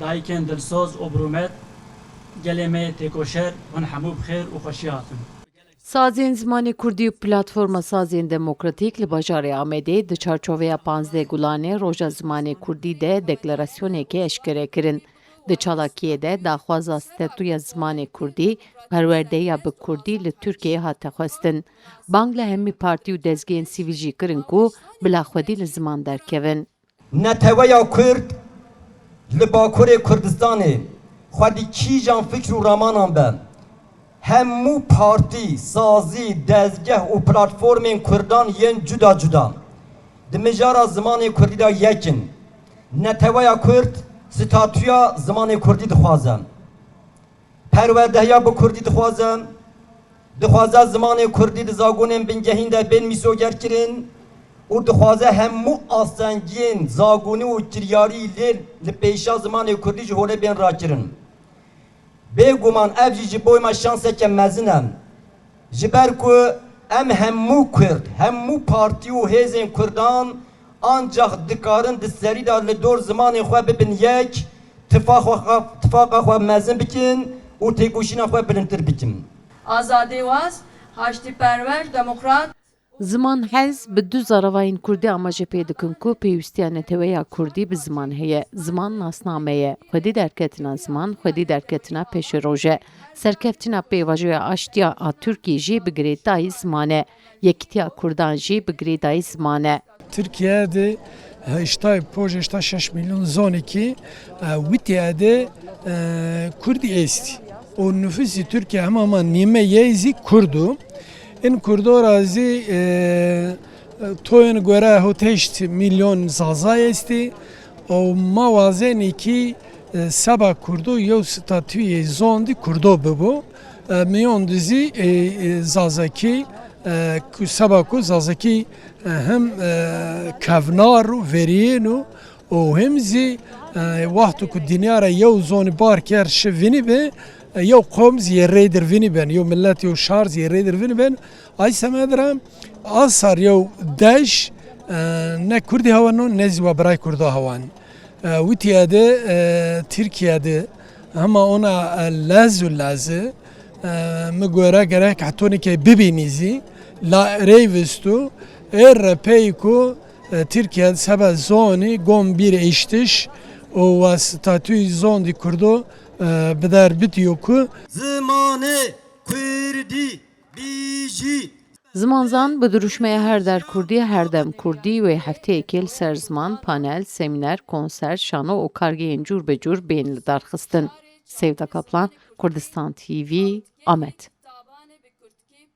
دایکن دلسوز و برومت گلمه تکوشر هن همو بخیر و خوشی هاتن. Sazên Zimanê Kurdî û Platforma Sazên Demokratîk li bajarê Amedê di çarçoveya 15 Gulanê Roja Zimanê Kurdî de deklarasyonekê eşkere kirin. Di çalakiyê de daxwaza statuya Zimanê Kurdî, perwerdeya bi Kurdî li Tirkiyeyê hate xwestin. Bang li hemî partî û dezgehên sivîl jî kirin ku bila xwedî li ziman derkevin. Neteweya Kurd li Bakurê Kurdistanê xwedî kîjan fikr û ramanan be. Hemû partî, sazî, dezgeh û platformên Kurdan yên cuda cuda. Di mijara zimanê Kurdî de yekin. Neteweya Kurd statuya zimanê Kurdî dixwaze. Perwerdehiya bi Kurdî dixwaze. Dixwaze zimanê Kurdî di zagonên bingehîn de bên mîsoger kirin û dixwaze hemû asengiyên zagonî û kiryarî lê li pêşa zimanê Kurdî ji holê bên rakirin. Bêguman ev jî ji bo me şanseke mezin e. Ji ber ku em hemû Kurd, hemû partî û hêzên Kurdan ancak dikarin di serî de li dor zimanê xwe bibin yek, tifaqa xwe mezin bikin û têkoşîna xwe bilindtir bikin. Azadêwaz, haştîperwer, demokrat Ziman hez bi du zaravayên Kurdî amaje pê dikin ku pêwîstiya neteweya Kurdî bi ziman heye. Ziman nasname ye. Xwedî derketina ziman, xwedî derketina pêşeroje. Serkeftina pêvajoya aştiya a Tirkiyê jî bi girêdayî ziman e. Yekîtiya Kurdan jî bi girêdayî ziman e. Türkiye'de işte proje 6 milyon zoneki Witiye'de Kurdi est. O nüfusu Türkiye hemen nime yezi Kurdu. In Kurdo razi toyun göre hoteşt milyon zaza esti. O mavazeni ki seba Kurdo yev statüye zondi Kurdo bu. Milyon dizi zazaki seba ku zazaki hem kavnaru veriyenu o hemzi vaktu ku dinyara yev zoni barker şevini be yev qom ziyerredir vini ben yev millet yev şar ziyerredir vini ben ay semedram asar yev deş ne Kurdi havanı ne ziva bray Kurda havan Witiyade Türkiye'de ama ona lazı مگوره gerek hatoni ki bibinizi la reyvestu peyku Türkiye sebe zoni gom bir eştiş o statü zon di kurdu bedar bitiyor ku Zimanê Kurdî bijî Zimanzan bi duruşmaya her der Kurdî her dem Kurdî ve hefteyekî ser ziman, panel, seminer, konser, şano û kargeyên cur be cur bên li darxistin. Sevda Kaplan, Kurdistan TV, Amed.